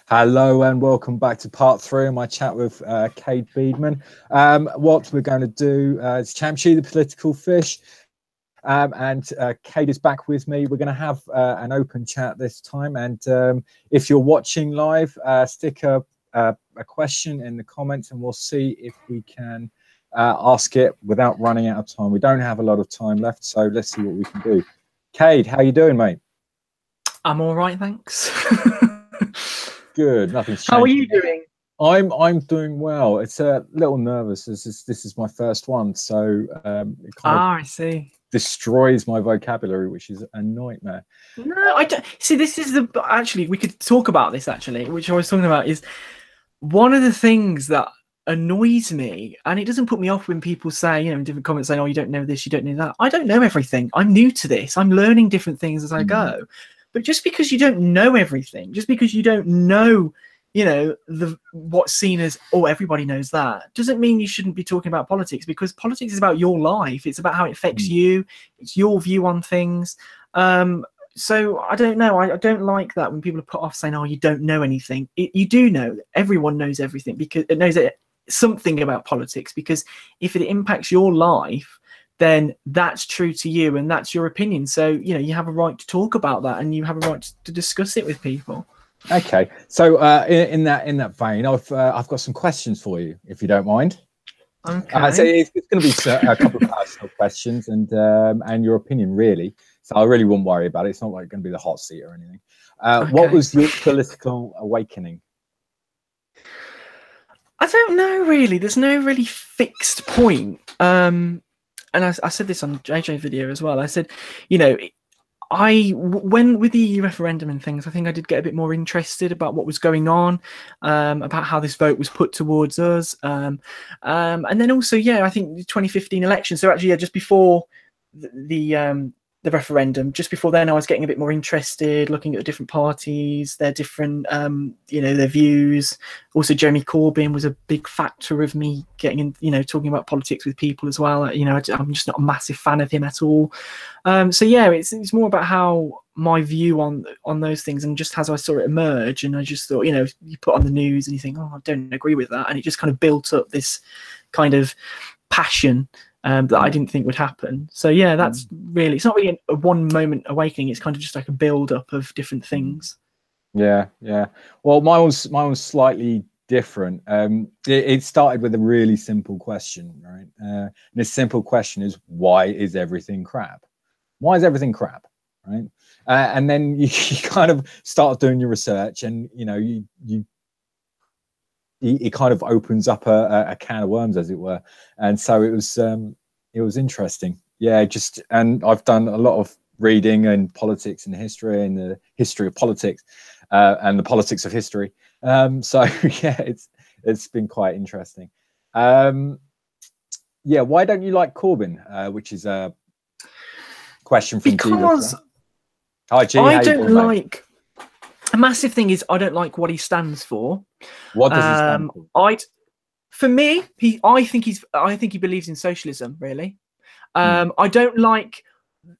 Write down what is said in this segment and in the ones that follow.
Hello and welcome back to part 3 of my chat with Kade Beadman. What we're going to do is Chamchi the political fish, and Kade is back with me. We're going to have an open chat this time, and if you're watching live, stick a question in the comments and we'll see if we can ask it without running out of time. We don't have a lot of time left, so let's see what we can do. Kade, how you doing, mate? I'm all right, thanks. Good, nothing's changed. How are you doing? I'm doing well. It's a little nervous. This is my first one, so it I see. Destroys my vocabulary, which is a nightmare. No, I don't see. This is the actually we could talk about this actually, which I was talking about is one of the things that annoys me, and it doesn't put me off when people say, in different comments saying, "Oh, you don't know this, you don't know that." I don't know everything. I'm new to this. I'm learning different things as I go. But just because you don't know everything, just because you don't know, what's seen as, oh, everybody knows that, doesn't mean you shouldn't be talking about politics, because politics is about your life. It's about how it affects you. It's your view on things. So I don't know. I don't like that when people are put off saying, oh, you don't know anything. You do know. Everyone knows everything, because it knows something about politics, because if it impacts your life, then that's true to you and that's your opinion. So, you have a right to talk about that and you have a right to discuss it with people. Okay. So in that vein, I've got some questions for you, if you don't mind. Okay. So it's going to be a couple of personal questions and your opinion, really. So I really wouldn't worry about it. It's not like going to be the hot seat or anything. Okay. What was your political awakening? I don't know, really. There's no really fixed point. And I said this on JJ video as well. I said, when with the EU referendum and things, I think I did get a bit more interested about what was going on, about how this vote was put towards us. And then also, I think the 2015 election. So actually, just before the referendum, just before then, I was getting a bit more interested, looking at the different parties, their different, their views. Also, Jeremy Corbyn was a big factor of me getting in, talking about politics with people as well. I'm just not a massive fan of him at all. So yeah, it's more about how my view on those things, and just as I saw it emerge, and I just thought, you put on the news and you think, oh, I don't agree with that, and it just kind of built up this kind of passion that I didn't think would happen. So yeah, that's really, it's not really a one moment awakening. It's kind of just like a build up of different things. Yeah. Well, mine was slightly different. It started with a really simple question, right? And this simple question is, why is everything crap? Why is everything crap, right? And then you kind of start doing your research, and it kind of opens up a can of worms, as it were. And so it was interesting. Yeah, and I've done a lot of reading in politics and history, and the history of politics, and the politics of history. So yeah, it's been quite interesting. Yeah, why don't you like Corbyn? Which is a question from because Hi, G, I don't like. A massive thing is I don't like what he stands for. What does he stand for? For me, I think he believes in socialism, really. I don't like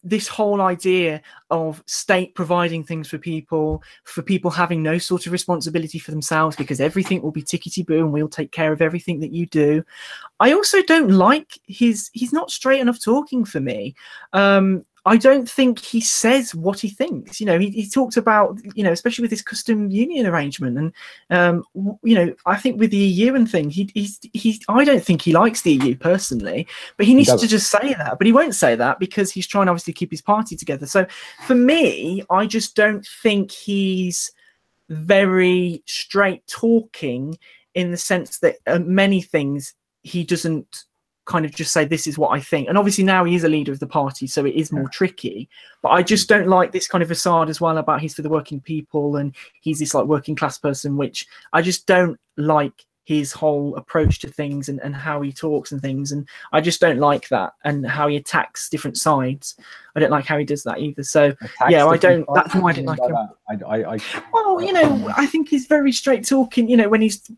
this whole idea of state providing things for people having no sort of responsibility for themselves, because everything will be tickety-boo and we'll take care of everything that you do. I also don't like he's not straight enough talking for me. I don't think he says what he thinks. He talks about, especially with this custom union arrangement, and I think with the EU and thing, I don't think he likes the EU personally, but he needs to just say that. But he won't say that because he's trying obviously to keep his party together. So for me, I just don't think he's very straight talking, in the sense that many things he doesn't kind of just say, this is what I think. And obviously now he is a leader of the party, so it is more tricky. But I just don't like this kind of facade as well about he's for the working people and he's this like working class person, which I just don't like his whole approach to things and how he talks and things. And I just don't like that, and how he attacks different sides. I don't like how he does that either. So yeah, I don't, that's why I didn't like him. Well, I think he's very straight talking, when he's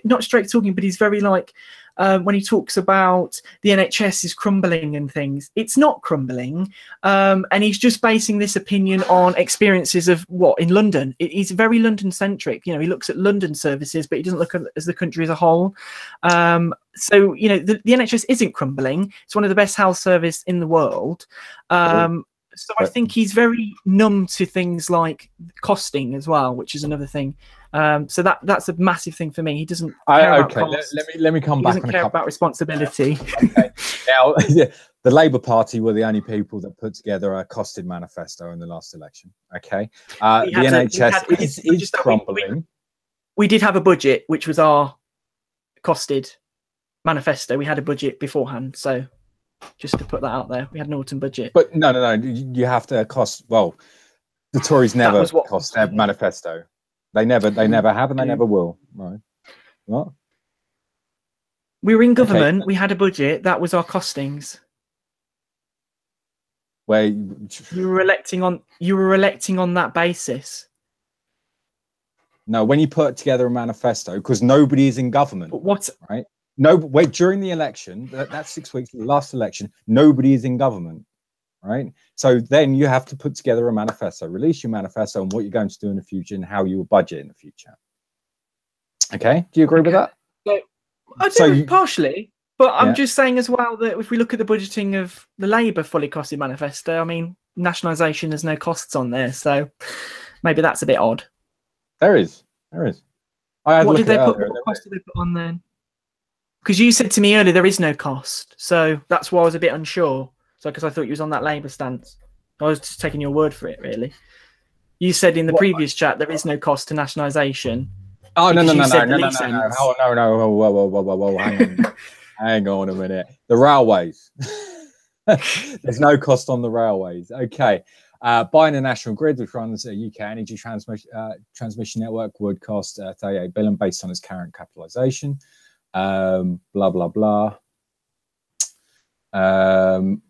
not straight talking, but he's very like, when he talks about the NHS is crumbling and things. It's not crumbling, and he's just basing this opinion on experiences of what in London. He's very London centric. You know, he looks at London services, but he doesn't look at as the country as a whole. So you know, the NHS isn't crumbling. It's one of the best health service in the world. So I think he's very numb to things like costing as well, which is another thing. So that's a massive thing for me. He doesn't care about cost. Let me come back. He doesn't care about responsibility. Okay. Now, the Labour Party were the only people that put together a costed manifesto in the last election. Okay, the NHS is crumbling. We did have a budget, which was our costed manifesto. We had a budget beforehand, so just to put that out there, we had an autumn budget. But no, you have to cost. Well, the Tories never cost their manifesto. They never have, and they never will. Right? What? We were in government. Okay. We had a budget. That was our costings. Where you were electing on that basis. No, when you put together a manifesto, because nobody is in government. But what? Right? No, wait. During the election, that's 6 weeks. The last election, nobody is in government. Right. So then you have to put together a manifesto, release your manifesto on what you're going to do in the future and how you will budget in the future. Okay. Do you agree with that? So, I do partially, but I'm just saying as well that if we look at the budgeting of the Labour fully costed manifesto, I mean, nationalisation, there's no costs on there. So maybe that's a bit odd. There is. What cost did they put on then? Because you said to me earlier there is no cost. So that's why I was a bit unsure. So, because I thought you was on that Labour stance. I was just taking your word for it, really. You said in the previous chat there is no cost to nationalisation. Oh, no. Whoa, hang on a minute. The railways. There's no cost on the railways. Okay. Buying a national grid, which runs a UK energy transmission network, would cost 38 billion based on its current capitalisation. Blah, blah, blah.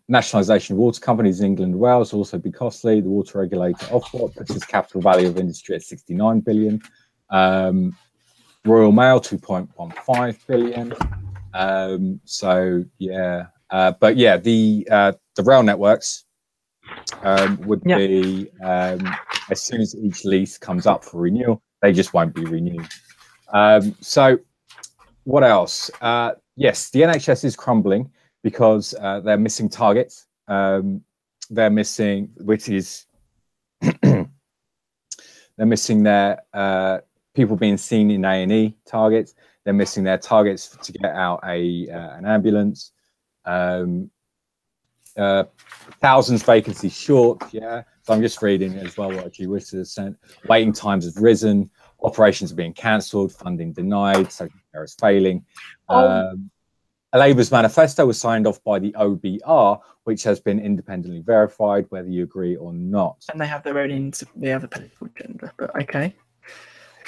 Nationalisation of water companies in England and Wales will also be costly. The water regulator Ofwat puts its capital value of industry at 69 billion. Royal Mail 2.15 billion. So yeah, but yeah, the rail networks would be as soon as each lease comes up for renewal, they just won't be renewed. So what else? Yes, the NHS is crumbling because they're missing targets. They're missing, which is they're missing their people being seen in A&E targets. They're missing their targets to get out an ambulance. Thousands vacancies short. Yeah. So I'm just reading as well what G. Whistler has sent. Waiting times have risen. Operations are being cancelled. Funding denied. Social care is failing. A Labour's manifesto was signed off by the OBR, which has been independently verified, whether you agree or not. And they have their own, they have a political agenda, but okay.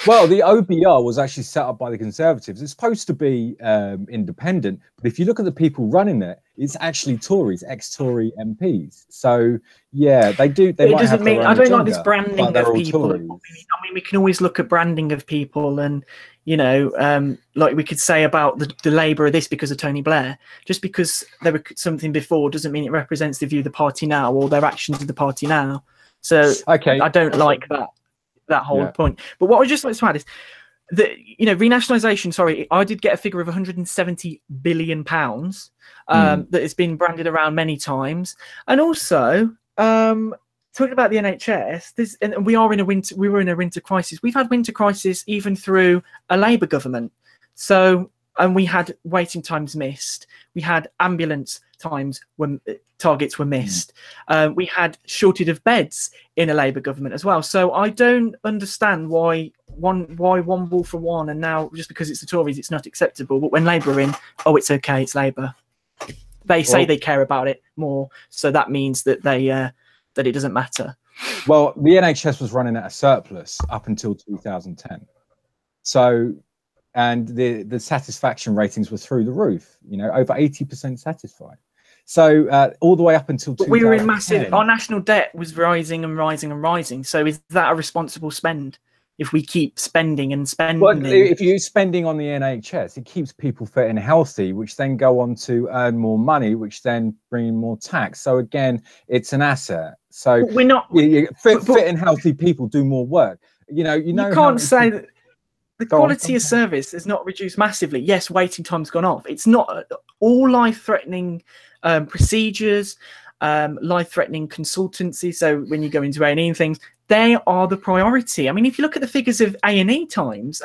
Well, the OBR was actually set up by the Conservatives. It's supposed to be independent, but if you look at the people running it, it's actually Tories, ex-Tory MPs. So yeah, they do. They might have their own I don't agenda, like this branding of people. I mean, we can always look at branding of people, and you know, like we could say about the Labour of this because of Tony Blair. Just because there was something before doesn't mean it represents the view of the party now or their actions of the party now. So okay, I don't like that whole point. But what I just like to add is that, you know, renationalisation, sorry, I did get a figure of £170 billion that has been branded around many times. And also, talking about the NHS, and we were in a winter crisis. We've had winter crisis even through a Labour government. So, and we had waiting times missed. We had ambulance times when targets were missed. We had shortage of beds in a Labour government as well. So I don't understand why one wall for one, and now just because it's the Tories, it's not acceptable. But when Labour are in, oh, it's okay, it's Labour. They say they care about it more, so that means that that it doesn't matter. Well, the NHS was running at a surplus up until 2010. So, and the satisfaction ratings were through the roof. You know, over 80% satisfied. So all the way up until 2010. We were in massive. Our national debt was rising and rising and rising. So is that a responsible spend? if we keep spending and spending. Well, if you're spending on the NHS, it keeps people fit and healthy, which then go on to earn more money, which then bring in more tax. So again, it's an asset. So we're not fit and healthy people do more work. You can't say that the quality of service is not reduced massively. Yes, waiting time's gone off. It's not all life-threatening procedures, life-threatening consultancy. So when you go into A&E and things, they are the priority. I mean, if you look at the figures of A&E times,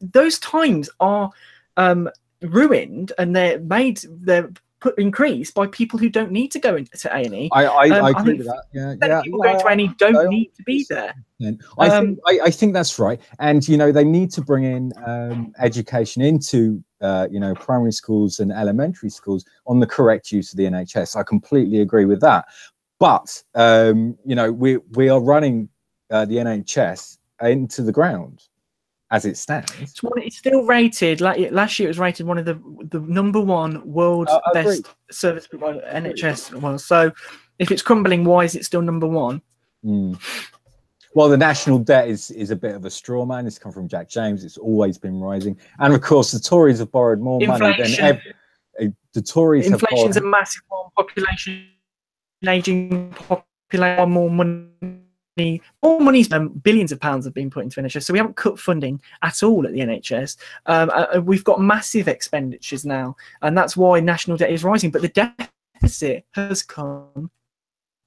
those times are ruined, and they're increased by people who don't need to go into A&E. I agree with that. Yeah. People going to A&E don't need to be there. I think that's right. And they need to bring in education into primary schools and elementary schools on the correct use of the NHS. I completely agree with that. But we are running the NHS into the ground as it stands. It's still rated. Like last year, it was rated one of the #1 world's best service provider. NHS was. So if it's crumbling, why is it still #1? Well, the national debt is a bit of a straw man. It's come from Jack James. It's always been rising, and of course, the Tories have borrowed more money than the Tories. Inflation's a massive one. Population, aging population, more money. More money, billions of pounds have been put into NHS, so we haven't cut funding at all at the NHS. We've got massive expenditures now, and that's why national debt is rising. But the deficit has come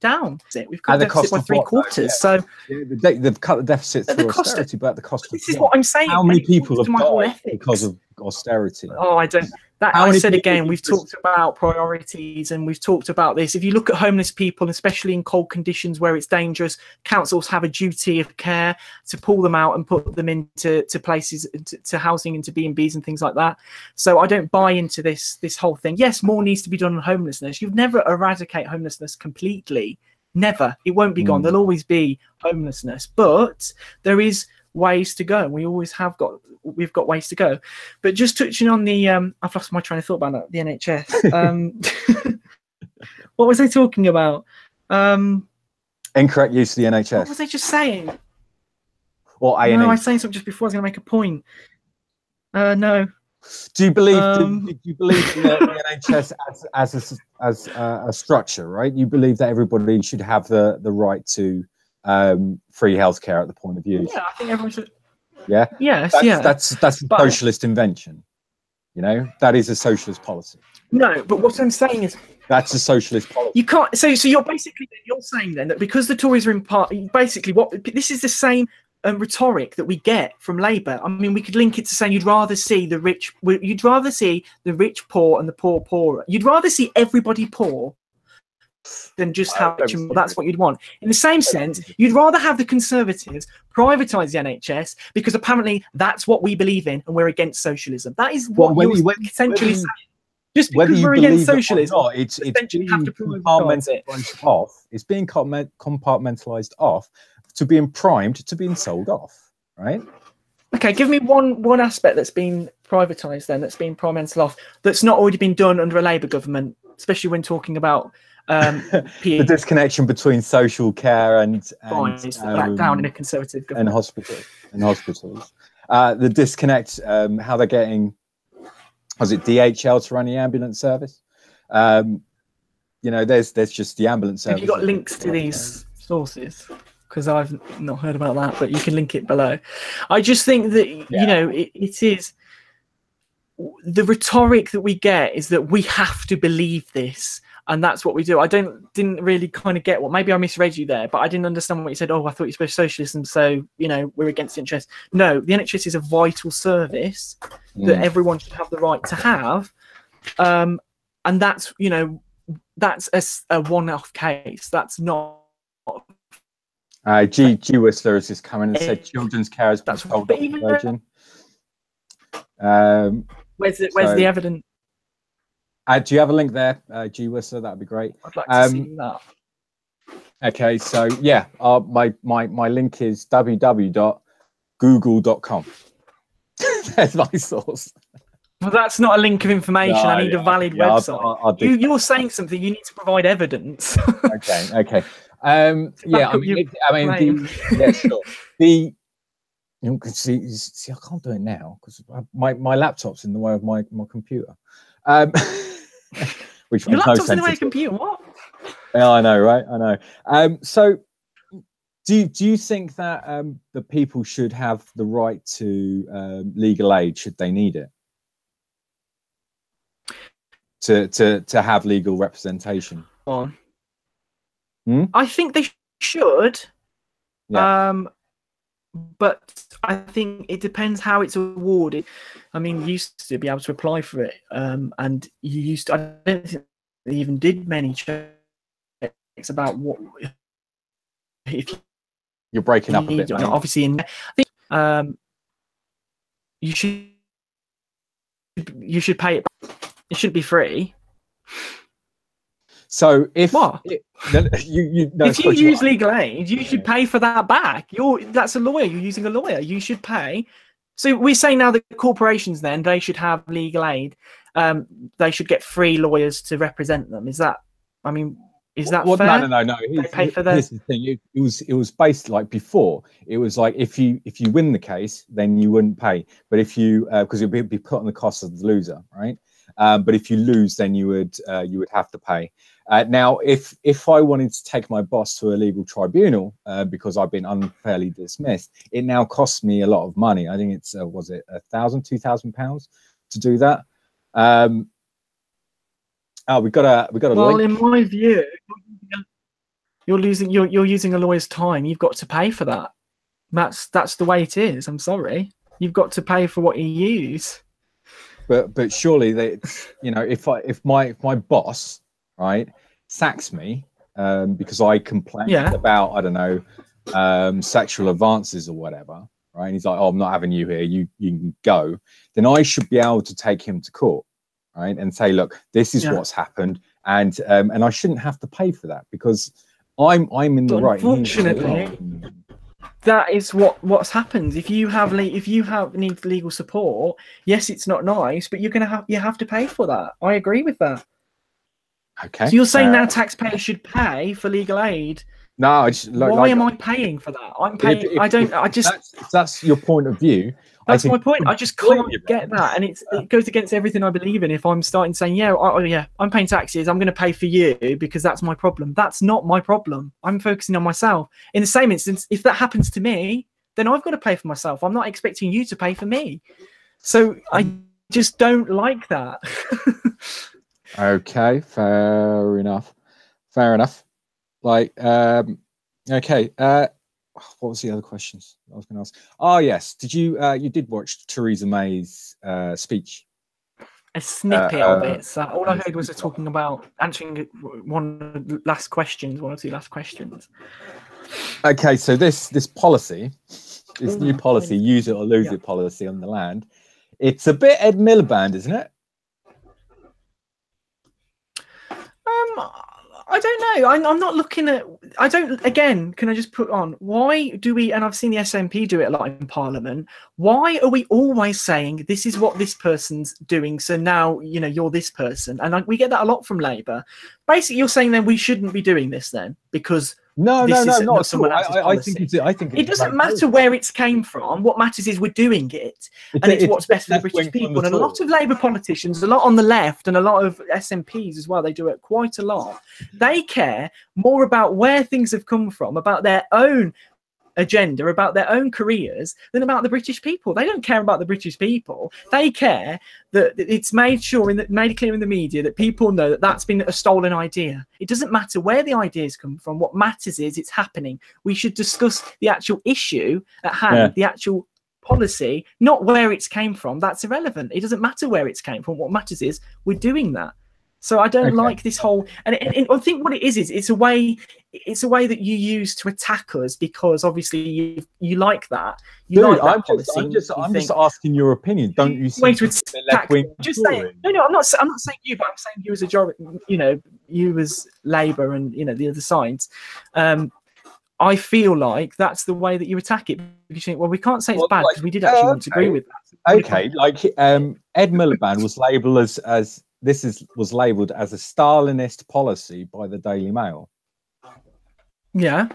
down. We've cut the deficit by 3/4. So they've cut the deficit through austerity, but at the cost of this is what I'm saying. How many people have died because of austerity? Oh, I don't. That I said again, we've talked about priorities, and we've talked about this. If you look at homeless people, especially in cold conditions where it's dangerous, councils have a duty of care to pull them out and put them into places, to housing, into B&Bs and things like that. So I don't buy into this whole thing. Yes, more needs to be done on homelessness. You'll never eradicate homelessness completely. Never. It won't be gone. There'll always be homelessness, but there is ways to go. We've got ways to go. But just touching on the I've lost my train of thought about that, the NHS. What was I talking about? Incorrect use of the NHS. What was I just saying? Or A&E? No, I was saying something just before. I was going to make a point. No. Do you believe? Do you believe in the NHS as a structure? Right? You believe that everybody should have the right to free healthcare at the point of use? Yeah, I think everyone should. Yeah. Yes. That's a socialist invention. That is a socialist policy. No, but what I'm saying is that's a socialist policy. You can't. So you're saying then that because the Tories are in part, basically this is the same rhetoric that we get from Labour. I mean, we could link it to saying you'd rather see the rich poor and the poor poorer. You'd rather see everybody poor than just have rich and poor. That's what you'd want. In the same sense, you'd rather have the Conservatives privatise the NHS because apparently that's what we believe in, and we're against socialism. That is what you're essentially saying. Just because we're against socialism, not, it's being compartmentalised off. It's being compartmentalised off to being primed to being sold off, right? Okay, give me one aspect that's been privatised then, that's been primed off, that's not already been done under a Labour government, especially when talking about the disconnection between social care and back down in a Conservative government and hospitals. The disconnect, how they're getting, was it DHL to run the ambulance service? There's just the ambulance service. Have you got links to these sources? Because I've not heard about that, but you can link it below. I just think that it is the rhetoric that we get is that we have to believe this, and that's what we do. I didn't really kind of get what, maybe I misread you there, but I didn't understand what you said. Oh, I thought you spoke socialism, so we're against the NHS. No, the NHS is a vital service that everyone should have the right to have, and that's a one-off case. That's not. G Whistler has just come in and said children's care has been sold off the Virgin. Where's the evidence? Do you have a link there, G Whistler? That'd be great. I'd like to see that. Okay, so yeah, my link is www.google.com. There's my source. Well, that's not a link of information. No, I need a valid website. You're saying something. You need to provide evidence. Okay. Yeah, sure. You can see, I can't do it now because my laptop's in the way of my computer. Which Your makes no laptop's sense in the way at of computer. What? Yeah, I know, right? I know. So, do you think that the people should have the right to legal aid should they need it? To have legal representation? On. Hmm? I think they should. Yeah. But I think it depends how it's awarded. I mean, you used to be able to apply for it, and you used to. I don't think they even did many checks about what if You're breaking you up a bit, need. mate. Obviously, I think you should pay it. It shouldn't be free. So if What? if you use legal aid, you should pay for that back. That's a lawyer. You're using a lawyer. You should pay. So we're saying now that corporations then they should have legal aid. They should get free lawyers to represent them. Is that? I mean, is that fair? No. Here's the thing. It was based like before. It was like if you win the case, then you wouldn't pay. But if you because you'd be put on the cost of the loser, right? But if you lose, then you would have to pay. Now, if I wanted to take my boss to a legal tribunal because I've been unfairly dismissed, it now costs me a lot of money. I think it's was it £2,000 to do that. We got a well, link. in my view, you're using a lawyer's time. You've got to pay for that. That's the way it is. I'm sorry. You've got to pay for what you use. But surely they, if my boss, right, sacks me because I complained about, I don't know, sexual advances or whatever, right? And he's like, oh, I'm not having you here. You can go. Then I should be able to take him to court, right, and say, look, this is what's happened, and I shouldn't have to pay for that because I'm in the right. Unfortunately, that is what's happened. If you need legal support, yes, it's not nice, but you have to pay for that. I agree with that. Okay. So you're saying now taxpayers should pay for legal aid? No, why am I paying for that? I'm paying. That's your point of view. That's my point. I just can't get that, and it goes against everything I believe in. If I'm starting saying, I'm paying taxes, I'm going to pay for you because that's my problem. That's not my problem. I'm focusing on myself. In the same instance, if that happens to me, then I've got to pay for myself. I'm not expecting you to pay for me. So I just don't like that. Okay, fair enough. Like, okay. What was the other questions I was going to ask? Oh yes, did you did watch Theresa May's speech? A snippet of it. So all I heard was her talking about answering one or two last questions. Okay, so this policy, this new policy, use it or lose it policy on the land, it's a bit Ed Miliband, isn't it? I don't know. I'm not looking at. I don't. Again, can I just put on? Why do we? And I've seen the SNP do it a lot in Parliament. Why are we always saying this is what this person's doing? So now you're this person, and we get that a lot from Labour. Basically, you're saying then we shouldn't be doing this then because. No, not someone else's policy. I think it doesn't matter where it's came from. What matters is we're doing it, and it's what's best for the British people. And a lot of Labour politicians, a lot on the left, and a lot of SNPs as well, they do it quite a lot. They care more about where things have come from, about their own agenda, about their own careers, than about the British people. They don't care about the British people. They care that it's made clear in the media that people know that that's been a stolen idea. It doesn't matter where the ideas come from. What matters is it's happening. We should discuss the actual issue at hand, the actual policy, not where it's came from. That's irrelevant. It doesn't matter where it's came from. What matters is we're doing that. So I don't like this whole, and I think what it is it's a way that you use to attack us because obviously you like that. Like that policy. I'm just asking your opinion. Don't you see? Way to attack? Just saying. No, I'm not saying you, but I'm saying you as a you as Labour and the other sides. I feel like that's the way that you attack it because you think, well, we can't say it's bad because we did actually want to agree with that. Okay, like Ed Miliband was labelled was labelled as a Stalinist policy by the Daily Mail. Yeah,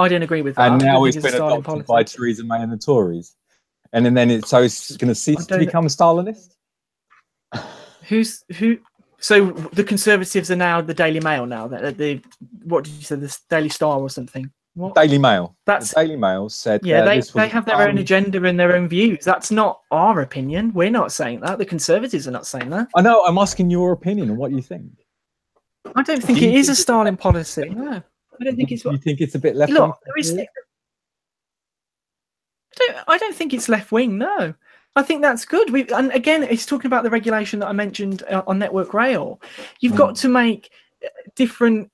I don't agree with that. And now it's it's been adopted by Theresa May and the Tories. And then it's going to cease to become Stalinist? So the Conservatives are now the Daily Mail now. What did you say? The Daily Star or something? What? Daily Mail. The Daily Mail said they have their own agenda and their own views. That's not our opinion. We're not saying that. The Conservatives are not saying that. I know. I'm asking your opinion on what you think. I don't think it is a Stalin policy. No, I don't think it's. You think it's a bit left wing? I don't think it's left wing. No, I think that's good. And again, it's talking about the regulation that I mentioned on Network Rail. You've got to make different.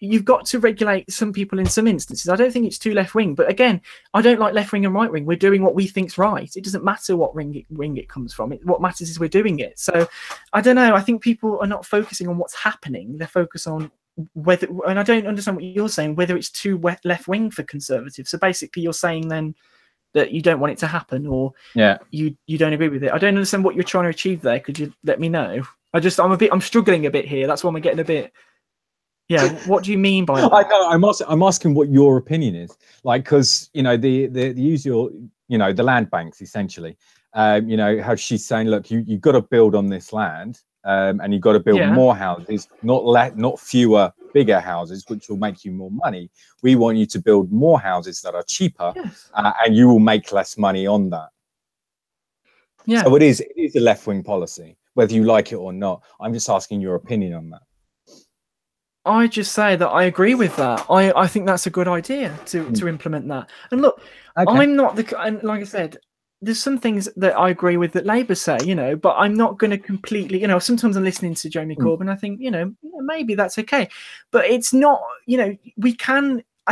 You've got to regulate some people in some instances. I don't think it's too left wing. But again, I don't like left wing and right wing. We're doing what we think's right. It doesn't matter what ring it comes from. What matters is we're doing it. So I don't know. I think people are not focusing on what's happening. They're focused on whether. And I don't understand what you're saying. Whether it's too left wing for Conservatives. So basically, you're saying then that you don't want it to happen, or you don't agree with it. I don't understand what you're trying to achieve there. Could you let me know? I'm struggling a bit here. That's why I'm getting a bit. Yeah, what do you mean by that? I know. I'm asking what your opinion is. Like, because the usual, the land banks essentially. How she's saying, look, you've got to build on this land, and you've got to build more houses, not fewer, bigger houses, which will make you more money. We want you to build more houses that are cheaper, and you will make less money on that. Yeah. So it is a left-wing policy, whether you like it or not. I'm just asking your opinion on that. I just say that I agree with that. I think that's a good idea to implement that. And look, I'm not and like I said, there's some things that I agree with that Labour say, but I'm not going to completely, sometimes I'm listening to Jeremy Corbyn, I think, maybe that's okay. But it's not, I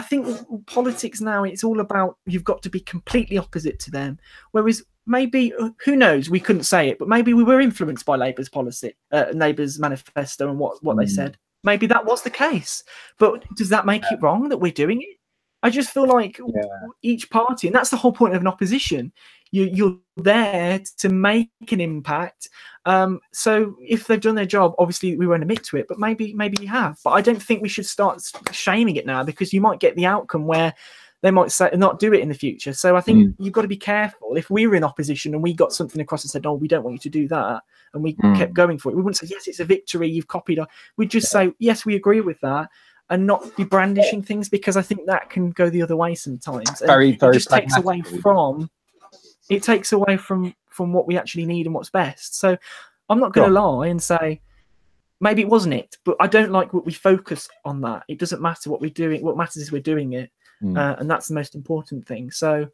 think politics now, it's all about, you've got to be completely opposite to them. Whereas maybe, who knows, we couldn't say it, but maybe we were influenced by Labour's policy, Labour's manifesto and what they said. Maybe that was the case. But does that make it wrong that we're doing it? I just feel like each party, and that's the whole point of an opposition, you're there to make an impact. So if they've done their job, obviously we won't admit to it, but maybe you have. But I don't think we should start shaming it now, because you might get the outcome where they might say not do it in the future. So I think you've got to be careful. If we were in opposition and we got something across and said, "Oh, we don't want you to do that," and we kept going for it, we wouldn't say, "Yes, it's a victory. You've copied." We'd just say, "Yes, we agree with that," and not be brandishing things, because I think that can go the other way sometimes. And it just takes away from. It takes away from what we actually need and what's best. So I'm not going to lie and say maybe it wasn't it, but I don't like what we focus on that. It doesn't matter what we're doing. What matters is we're doing it. And that's the most important thing. So,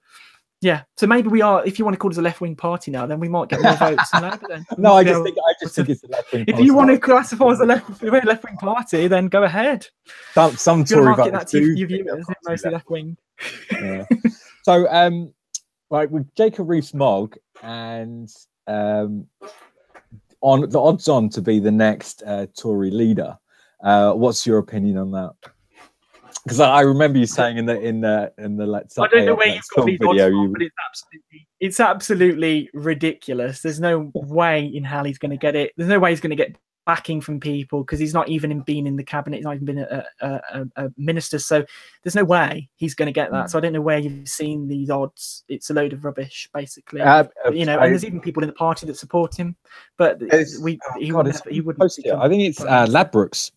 yeah. So maybe we are. If you want to call us a left-wing party now, then we might get more votes than Labour. Then no, I just think it's a left-wing. If you want to classify us a left-wing party, then go ahead. Some Tory voters do. You view it as mostly left-wing. Yeah. So, right, with Jacob Rees-Mogg and on the odds-on to be the next Tory leader, what's your opinion on that? Because I remember you saying in the Let's Up. I don't know where you've got these odds from, but it's absolutely ridiculous. There's no way in hell he's going to get it. There's no way he's going to get backing from people, because he's not even been in the cabinet. He's not even been a minister. So there's no way he's going to get that. So I don't know where you've seen these odds. It's a load of rubbish, basically. And there's even people in the party that support him. But he wouldn't. I think it's Ladbrokes.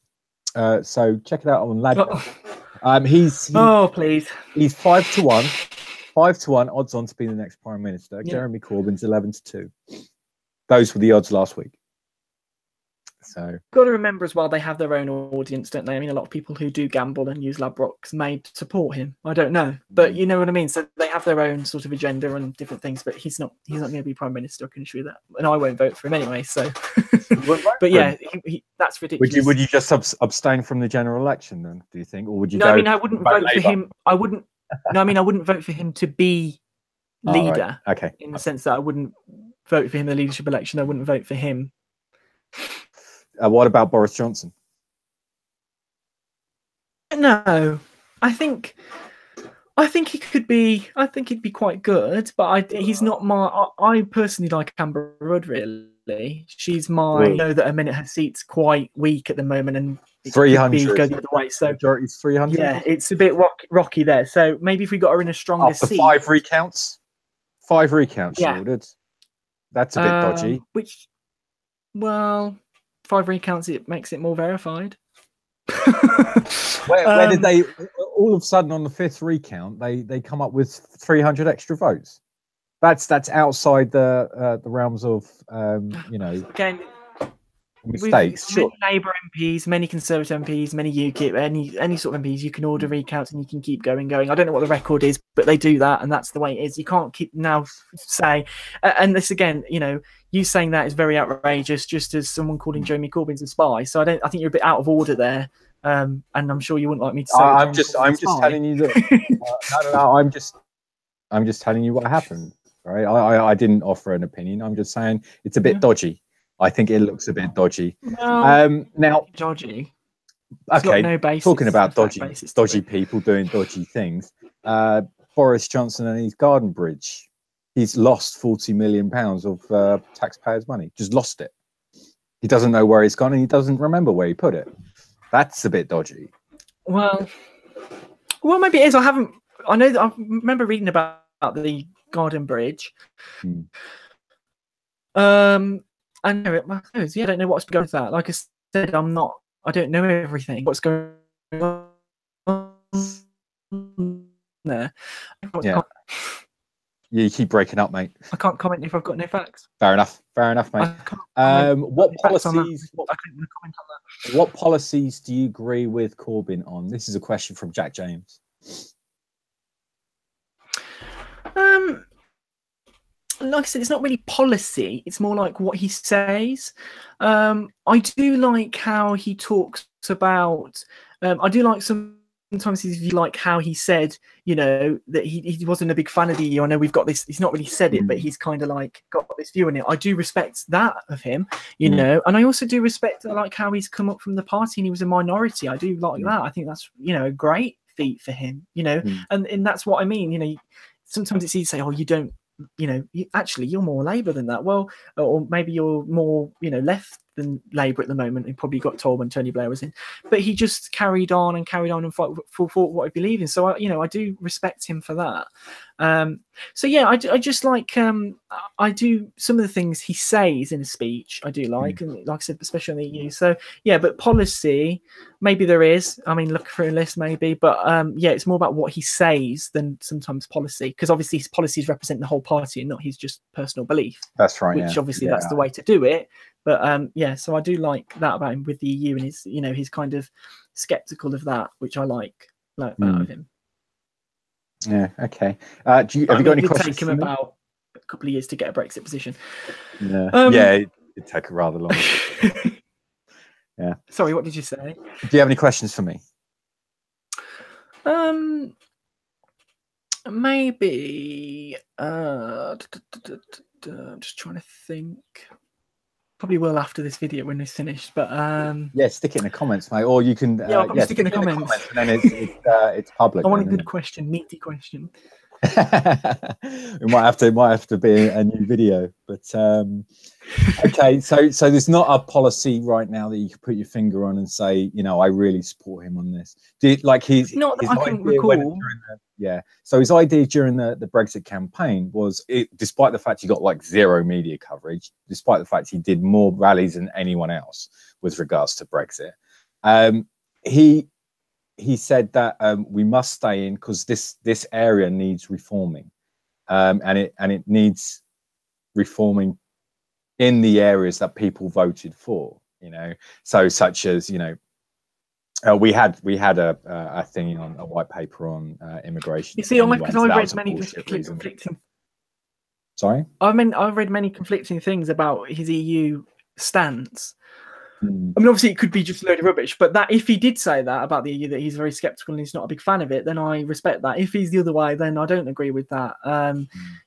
So check it out on Ladbrokes. Please. He's 5-1. 5-1 odds on to be the next Prime Minister. Yeah. Jeremy Corbyn's 11-2. Those were the odds last week. So got to remember as well, they have their own audience, don't they? I mean, a lot of people who do gamble and use Ladbrokes may support him. I don't know, but you know what I mean. So they have their own sort of agenda and different things. But he's not going to be Prime Minister. I can assure you that, and I won't vote for him anyway. So, but yeah, that's ridiculous. Would you just abstain from the general election then? Do you think, or would you? No, I mean, I wouldn't vote for him. I wouldn't. No, I mean, I wouldn't vote for him to be leader. Right. Okay. In the sense that I wouldn't vote for him in the leadership election. I wouldn't vote for him. What about Boris Johnson? No, I think he could be. I think he'd be quite good, but he's not my. I personally like Amber Rudd. Really, she's my. I know that her seat's quite weak at the moment, and it 300 could go the other way. So majority's 300. yeah, it's a bit rocky there. So maybe if we got her in a stronger After seat, 5 recounts, 5 recounts she yeah, ordered. That's a bit dodgy. Which, well, 5 recounts, it makes it more verified. Where did they all of a sudden on the 5th recount they come up with 300 extra votes? That's outside the realms of you know, again, mistakes. With Sure. many Labour MPs, many Conservative MPs, many UKIP, any sort of MPs, you can order recounts and you can keep going. I don't know what the record is, but they do that, and that's the way it is. You can't keep now say, and this again, you know, you saying that is very outrageous, just as someone calling Jeremy Corbyn's a spy. So I think you're a bit out of order there, and I'm sure you wouldn't like me to say. I'm just telling you that. No. I'm just telling you what happened. Right? I didn't offer an opinion. I'm just saying it's a bit dodgy. I think it looks a bit dodgy. Well, now, dodgy. Okay, no basis, talking about dodgy people doing dodgy things. Boris Johnson and his garden bridge. He's lost £40 million of taxpayers' money. Just lost it. He doesn't know where it's gone, and he doesn't remember where he put it. That's a bit dodgy. Well, maybe it is. I remember reading about the garden bridge. I know it. Yeah, I don't know what's going on with that. Like I said, I don't know everything. What's going on there? Yeah. You keep breaking up, mate. I can't comment if I've got no facts. Fair enough, mate. What policies do you agree with Corbyn on? This is a question from Jack James. Like I said, it's not really policy. It's more like what he says. I do like how he talks about. I do like sometimes he's like how he said, you know, that he wasn't a big fan of the EU. I know we've got this. He's not really said it, but he's kind of like got this view in it. I do respect that of him, you know, and I also do respect like how he's come up from the party and he was a minority. I do like that. I think that's, you know, a great feat for him, you know, and that's what I mean. You know, sometimes it's easy to say, oh, you don't. You know, actually, you're more Labour than that. Well, or maybe you're more, you know, left than Labour at the moment. He probably got told when Tony Blair was in, but he just carried on and fought for what I believe in. So, I do respect him for that. So yeah, I just like I do some of the things he says in a speech. I do like, and like I said, especially on the EU. So yeah, but policy, maybe there is. I mean, look through a list, maybe, but yeah, it's more about what he says than sometimes policy, because obviously his policies represent the whole party and not his just personal belief. That's right. Which obviously that's the way to do it. But yeah, so I do like that about him with the EU, and his, you know, he's kind of skeptical of that, which I like that of him. Yeah. Okay. Have you got any questions? It take him about a couple of years to get a Brexit position. Yeah. Yeah. It'd take a rather long. Yeah. Sorry. What did you say? Do you have any questions for me? Maybe. I'm just trying to think. Probably will after this video when it's finished, but yeah, stick it in the comments, mate, or you can stick it in the comments. And then it's public. I want a good question, meaty question. It might have to be a new video, but okay. So there's not a policy right now that you can put your finger on and say, you know, I really support him on this. Like his not that I can recall. So his idea during the Brexit campaign was, despite the fact he got like zero media coverage, despite the fact he did more rallies than anyone else with regards to Brexit, he said that we must stay in because this area needs reforming, and it needs reforming in the areas that people voted for. You know, so such as, you know, we had a thing on a white paper on immigration. You see, because I read many conflicting. Sorry, I read many conflicting things about his EU stance. I mean, obviously, it could be just a load of rubbish, but that if he did say that about the EU, that he's very sceptical and he's not a big fan of it, then I respect that. If he's the other way, then I don't agree with that.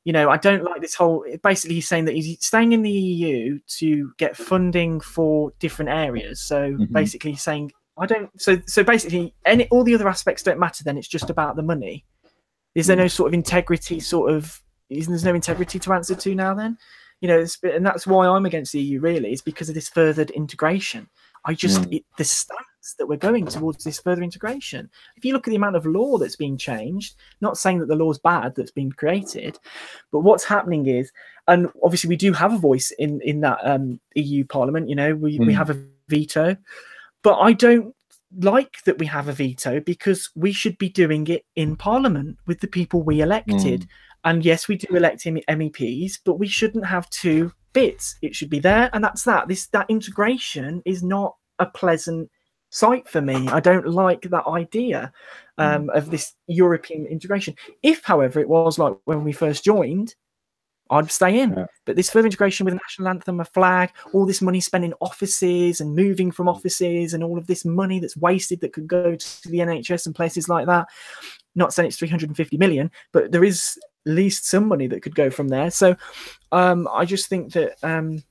You know, I don't like this whole. Basically, he's saying that he's staying in the EU to get funding for different areas. So basically, he's saying I don't. So basically, all the other aspects don't matter. Then it's just about the money. Is there no sort of integrity? There's no integrity to answer to now? Then. You know, and that's why I'm against the EU. Really, is because of this furthered integration. I just the stance paths that we're going towards this further integration. If you look at the amount of law that's being changed, not saying that the law's bad that's been created, but what's happening is, and obviously we do have a voice in that EU Parliament. You know, we have a veto, but I don't like that we have a veto, because we should be doing it in Parliament with the people we elected. And yes, we do elect MEPs, but we shouldn't have two bits. It should be there, and that's that. That integration is not a pleasant sight for me. I don't like that idea of this European integration. If, however, it was like when we first joined, I'd stay in. Yeah. But this further integration with a national anthem, a flag, all this money spent in offices and moving from offices, and all of this money that's wasted that could go to the NHS and places like that. Not saying it's 350 million, but there is at least some money that could go from there. So I just think that,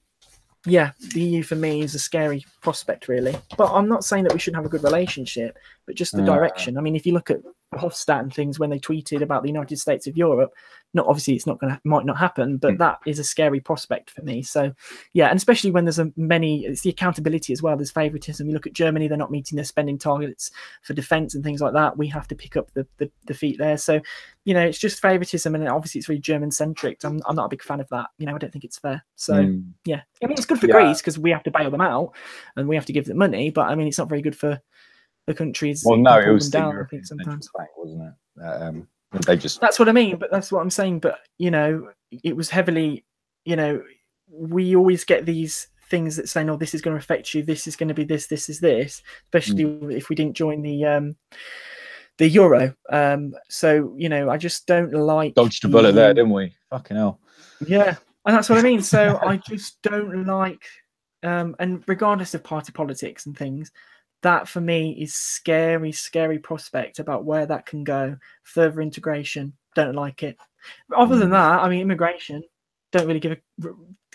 yeah, the EU for me is a scary prospect, really. But I'm not saying that we shouldn't have a good relationship, but just the direction. I mean, if you look at Hofstadt and things when they tweeted about the United States of Europe, not obviously it's not going to, might not happen, but that is a scary prospect for me. So yeah, and especially when there's it's the accountability as well. There's favoritism. You look at Germany, they're not meeting their spending targets for defense and things like that. We have to pick up the feet there. So, you know, it's just favoritism, and obviously it's very German centric. I'm not a big fan of that. You know, I don't think it's fair. So yeah, I mean, it's good for Greece because we have to bail them out and we have to give them money, but I mean, it's not very good for the countries. Well, no, it was down, I think, sometimes, bank, wasn't it? They just, that's what I mean, but that's what I'm saying. But you know, it was heavily, you know, we always get these things that say, no, this is going to affect you, this is going to be this is this, especially if we didn't join the euro. So you know, I just don't like, dodged a bullet there, didn't we? Fucking hell. Yeah, and that's what I mean. So I just don't like, and regardless of party politics and things, that for me is scary prospect about where that can go. Further integration, don't like it. Other than that, I mean, immigration, don't really give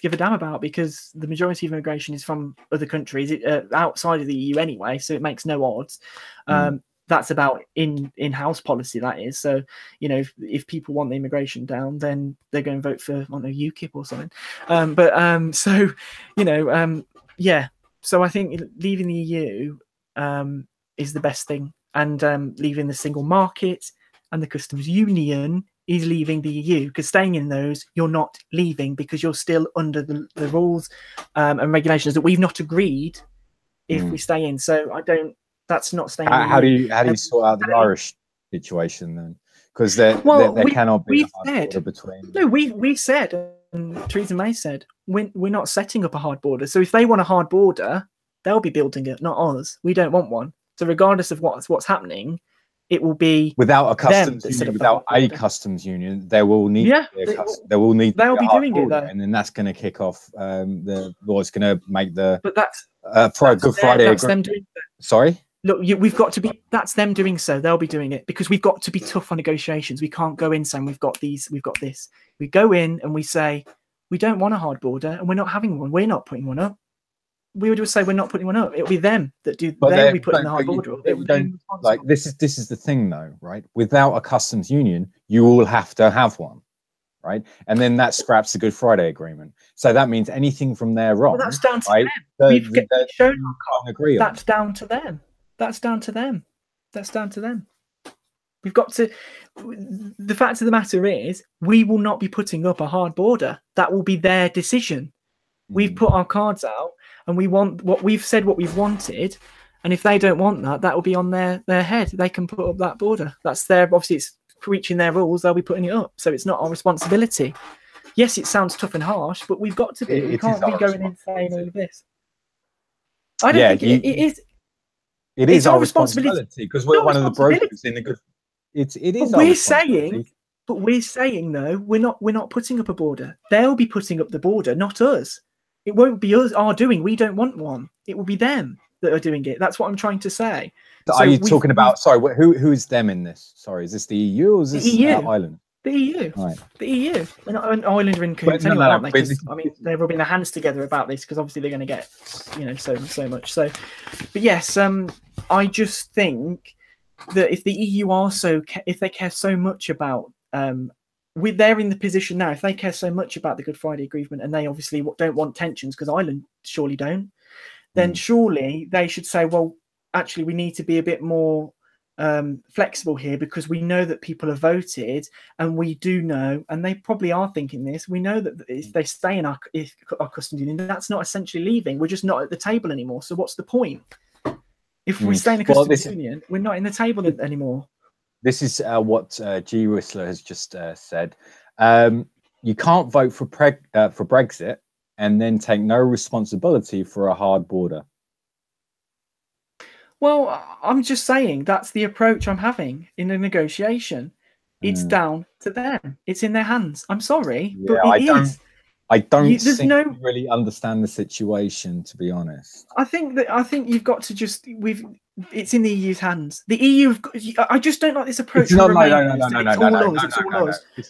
a damn about, because the majority of immigration is from other countries outside of the EU anyway, so it makes no odds. That's about in-house policy, that is. So, you know, if people want the immigration down, then they're going to vote for, I don't know, UKIP or something. So, you know, yeah. So I think leaving the EU is the best thing, and leaving the single market and the customs union is leaving the EU, because staying in those, you're not leaving, because you're still under the rules and regulations that we've not agreed if we stay in. So I don't, that's not staying. How do you sort out the Irish situation then? Because there cannot be a hard border between. No, we said, and Theresa May said, we're not setting up a hard border. So if they want a hard border, they'll be building it, not us. We don't want one. So regardless of what's happening, it will be without a customs union. Without a customs union, there will need. Yeah, they'll be doing it though, and then that's going to kick off the law. It's going to make the. But that's Good Friday. That's them doing that. Sorry. Look, we've got to be. That's them doing so. They'll be doing it because we've got to be tough on negotiations. We can't go in saying we've got these, we've got this. We go in and we say we don't want a hard border, and we're not having one. We're not putting one up. We would just say we're not putting one up. It'll be them that do. They'll be putting the hard border up. Like this is the thing though, right? Without a customs union, you all have to have one, right? And then that scraps the Good Friday Agreement. So that means anything from there on. Well, that's down to them. We've shown that's down to them. That's down to them. That's down to them. We've got to. The fact of the matter is, we will not be putting up a hard border. That will be their decision. We've put our cards out, and we want what we've said, what we've wanted. And if they don't want that, that will be on their head. They can put up that border. That's their, obviously it's reaching their rules. They'll be putting it up. So it's not our responsibility. Yes, it sounds tough and harsh, but we've got to be. We can't be going in saying all of this. I don't think it is. It is our responsibility because we're one of the brokers in the good. It is. We're saying though, we're not putting up a border. They'll be putting up the border, not us. It won't be us are doing. We don't want one. It will be them that are doing it. That's what I'm trying to say. So are you talking about? Sorry, who is them in this? Sorry, is this the EU or is this Ireland? The EU. Right. The EU. And Ireland are in cahoots anyway, aren't they? I mean, they're rubbing their hands together about this because obviously they're going to get, so much. So, but yes, I just think that if the EU are if they care so much about, they're in the position now. If they care so much about the Good Friday Agreement and they obviously don't want tensions because Ireland surely don't, then surely they should say, well, actually we need to be a bit more flexible here, because we know that people have voted, and we do know, and they probably are thinking this, we know that if they stay in our customs union, that's not essentially leaving. We're just not at the table anymore. So what's the point? If we stay in the customs union, we're not in the table anymore. This is what G. Whistler has just said. You can't vote for Brexit and then take no responsibility for a hard border. Well, I'm just saying that's the approach I'm having in a negotiation. It's down to them. It's in their hands. I'm sorry, but it is. I don't think you really understand the situation, to be honest. I think you've got to just it's in the EU's hands. The EU, I just don't like this approach. No.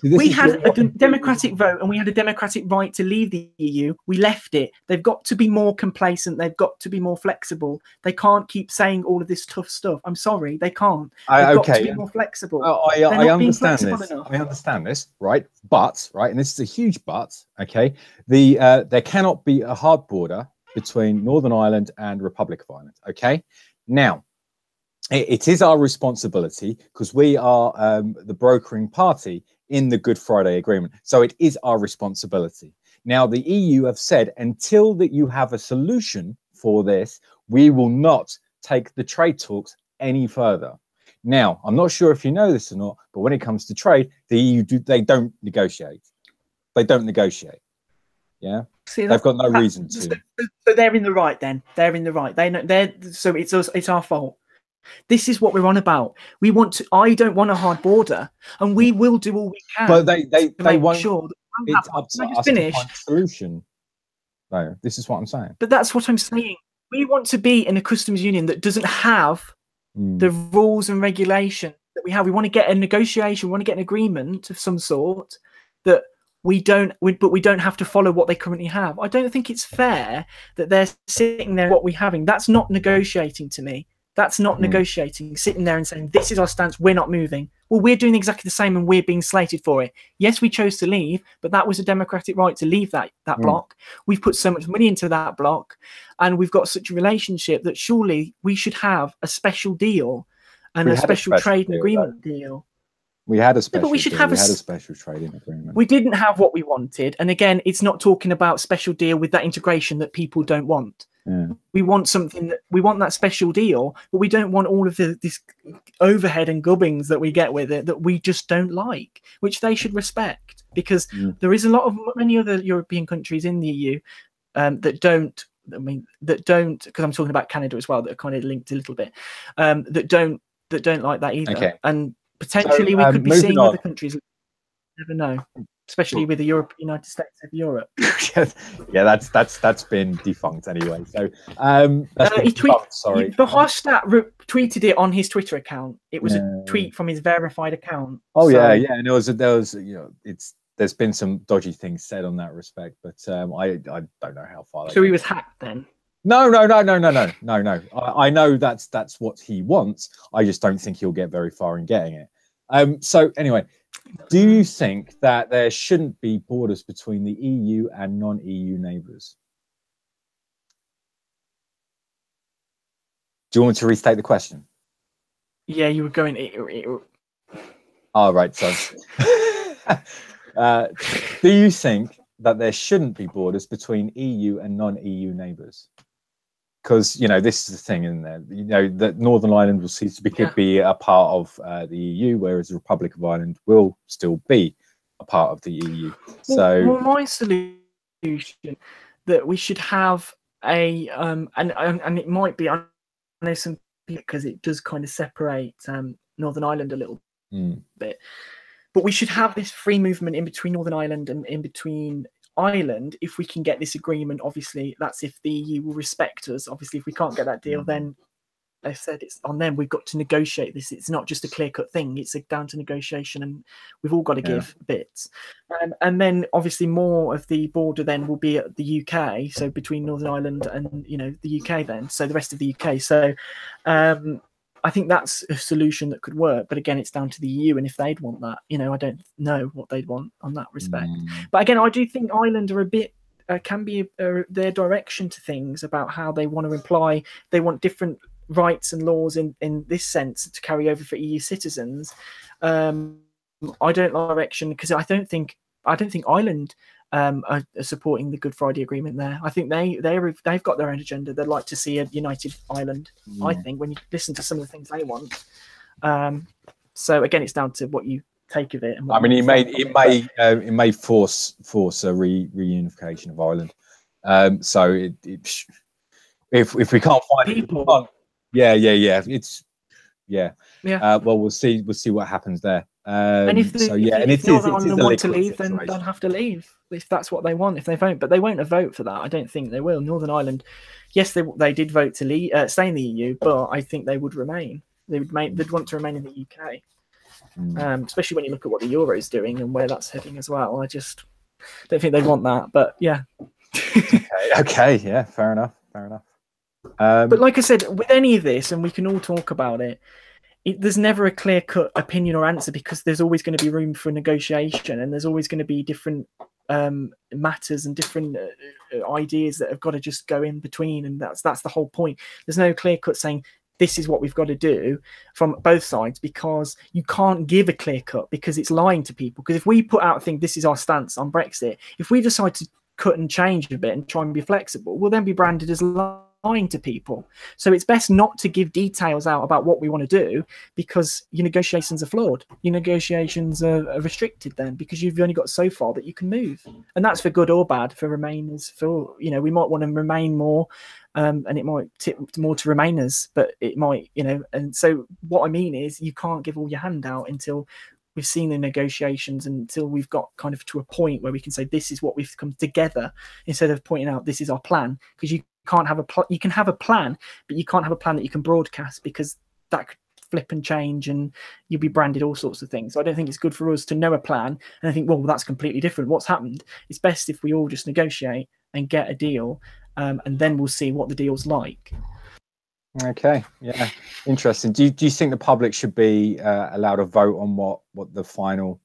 We had a democratic vote, and we had a democratic right to leave the EU. We left it. They've got to be more complacent. They've got to be more flexible. They can't keep saying all of this tough stuff. I'm sorry, they can't. They've got to be more flexible. I understand this. I understand this, right? But, right, and this is a huge but, okay? There cannot be a hard border between Northern Ireland and Republic of Ireland, okay? Now, it is our responsibility, because we are the brokering party in the Good Friday Agreement. So it is our responsibility. Now, the EU have said, until that you have a solution for this, we will not take the trade talks any further. Now, I'm not sure if you know this or not, but when it comes to trade, the EU, they don't negotiate. They don't negotiate. Yeah. See, they've got no reason to. So they're in the right then. They're in the right. They know so it's our fault. This is what we're on about. We want to. I don't want a hard border, and we will do all we can. But they won't. Sure it's up to us to find a solution. No, this is what I'm saying. But that's what I'm saying. We want to be in a customs union that doesn't have the rules and regulations that we have. We want to get a negotiation. We want to get an agreement of some sort that we don't have to follow what they currently have. I don't think it's fair that they're sitting there what we're having. That's not negotiating to me. That's not negotiating, sitting there and saying, this is our stance, we're not moving. Well, we're doing exactly the same, and we're being slated for it. Yes, we chose to leave, but that was a democratic right to leave that block. We've put so much money into that block, and we've got such a relationship that surely we should have a special deal and a special trade and agreement deal. We had a special. But we should have a special trading agreement. We didn't have what we wanted, and again, it's not talking about special deal with that integration that people don't want. Yeah. We want something we want that special deal, but we don't want all of this overhead and gubbings that we get with it that we just don't like, which they should respect, because there is a lot of many other European countries in the EU that don't. I mean, that don't, because I'm talking about Canada as well, that are kind of linked a little bit, that don't like that either. Okay. And potentially we could be seeing other countries. Never know, especially with the United States of Europe. Yeah, that's been defunct anyway. So Verhofstadt tweeted it on his Twitter account. It was a tweet from his verified account. Oh yeah, and there was there's been some dodgy things said on that respect, but I don't know how far. So he was hacked then. No. I know that's what he wants. I just don't think he'll get very far in getting it. So anyway, do you think that there shouldn't be borders between the EU and non-EU neighbours? Do you want me to restate the question? Yeah, you were going. All right, so do you think that there shouldn't be borders between EU and non-EU neighbours? Because this is the thing, isn't there? That Northern Ireland will cease to could be a part of the EU, whereas the Republic of Ireland will still be a part of the EU. So, my solution that we should have a and it might be, I know some people, because it does kind of separate Northern Ireland a little bit, but we should have this free movement in between Northern Ireland and in between Ireland. If we can get this agreement, obviously that's if the EU will respect us. Obviously, if we can't get that deal, then they said it's on them. We've got to negotiate this. It's not just a clear-cut thing. It's down to negotiation, and we've all got to give bits. And then obviously more of the border then will be at the UK, so between Northern Ireland and the UK then, so the rest of the UK. So I think that's a solution that could work, but again, it's down to the EU, and if they'd want that, I don't know what they'd want on that respect. But again, I do think Ireland are a bit can be their direction to things about how they want to imply. They want different rights and laws in this sense to carry over for EU citizens. I don't like direction because I don't think Ireland are supporting the Good Friday Agreement there. I think they've got their own agenda. They'd like to see a united Ireland. I think when you listen to some of the things they want. So again, it's down to what you take of it. And I mean, it may force a reunification of Ireland. So if we can't find people, yeah, it's well, we'll see what happens there. And if Northern Ireland want to leave, then they'll have to leave if that's what they want. If they vote, but they won't vote for that. I don't think they will. Northern Ireland, yes, they did vote to leave, stay in the EU, but I think they would remain. They'd want to remain in the UK. Especially when you look at what the euro is doing and where that's heading as well. I just don't think they want that, but yeah. okay, yeah, fair enough. But like I said, with any of this, and we can all talk about it, there's never a clear-cut opinion or answer because there's always going to be room for negotiation, and there's always going to be different matters and different ideas that have got to just go in between, and that's the whole point. There's no clear-cut saying this is what we've got to do from both sides, because you can't give a clear cut, because it's lying to people. Because if we put out a thing, this is our stance on Brexit, if we decide to cut and change a bit and try and be flexible, we'll then be branded as lying to people. So it's best not to give details out about what we want to do, because your negotiations are flawed. Your negotiations are restricted then, because you've only got so far that you can move. And that's for good or bad for Remainers. For, we might want to remain more, and it might tip more to Remainers, but it might, and so what I mean is you can't give all your hand out until we've seen the negotiations, until we've got kind of to a point where we can say this is what we've come together, instead of pointing out this is our plan. Because you can't have you can have a plan, but you can't have a plan that you can broadcast, because that could flip and change and you'll be branded all sorts of things. So I don't think it's good for us to know a plan and I think, well, that's completely different. What's happened? It's best if we all just negotiate and get a deal, and then we'll see what the deal's like. Okay, yeah, interesting. Do you think the public should be allowed a vote on what the final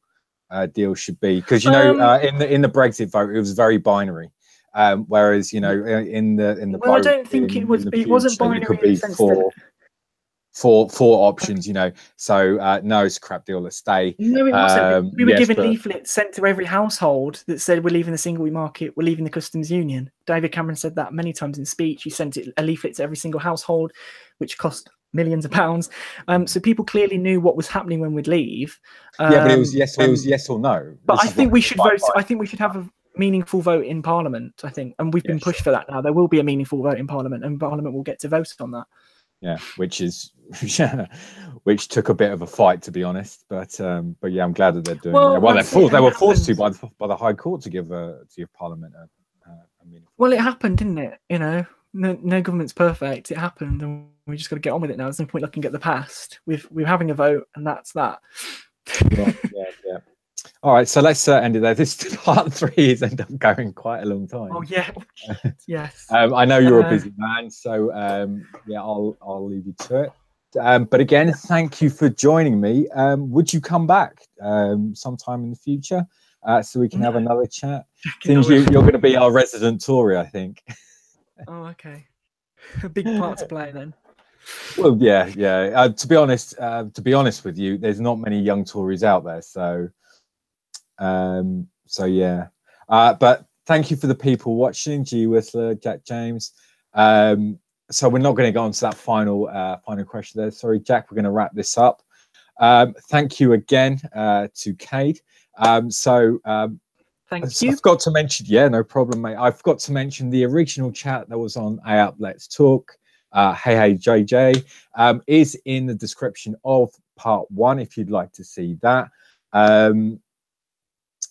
deal should be? Because in the Brexit vote, it was very binary. Whereas in the well, vote, I don't think it was. It wasn't binary. It could be four options. So no, it's a crap deal. Let's stay. No, it wasn't. We were given leaflets sent to every household that said we're leaving the single market, we're leaving the customs union. David Cameron said that many times in speech. He sent a leaflet to every single household, which cost millions of pounds. So people clearly knew what was happening when we'd leave. But it was yes or no. But I think we should vote. I think we should have a meaningful vote in Parliament, I think, and we've been pushed for that now. There will be a meaningful vote in Parliament, and Parliament will get to vote on that. Yeah, which took a bit of a fight, to be honest. But yeah, I'm glad that they're doing it. Well, they were forced to by the High Court to give Parliament a meaningful. Well, it happened, didn't it? No government's perfect. It happened, and we just got to get on with it now. There's no point looking at the past. We're having a vote, and that's that. Yeah. All right, so let's end it there. This part 3 has ended up going quite a long time. Oh yeah, yes. I know you're a busy man, so I'll leave you to it. But again, thank you for joining me. Would you come back sometime in the future so we can have another chat? Seems you're going to be our resident Tory, I think. Oh, okay. A big part to play then. Well, yeah. To be honest with you, there's not many young Tories out there, so yeah. But thank you for the people watching, G Whistler, Jack James. So we're not going to go on to that final question there. Sorry, Jack, we're going to wrap this up. Thank you again to Kade. Thank you. I've got to mention, no problem, mate. I forgot to mention the original chat that was on AUP Let's Talk. Hey JJ is in the description of part 1 if you'd like to see that.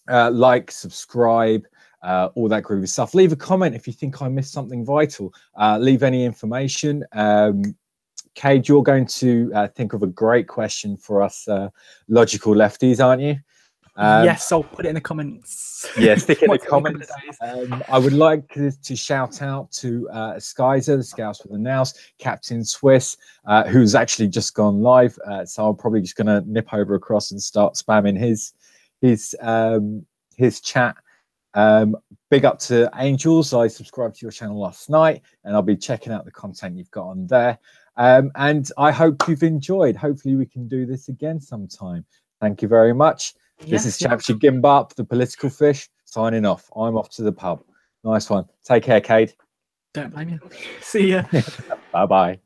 Like, subscribe, all that groovy stuff. Leave a comment if you think I missed something vital. Leave any information. Kade, you're going to think of a great question for us logical lefties, aren't you? Yes, I'll put it in the comments. Yeah, stick it in the comments. I would like to shout out to Skyzer, the Scouts with the Nouse, Captain Swiss, who's actually just gone live. So I'm probably just going to nip over across and start spamming his chat. Big up to Angels. I subscribed to your channel last night, and I'll be checking out the content you've got on there. And I hope you've enjoyed. Hopefully we can do this again sometime. Thank you very much. This is Championship Gimbap, the political fish, signing off. I'm off to the pub. Nice one. Take care, Kade. Don't blame you. See ya. Bye-bye.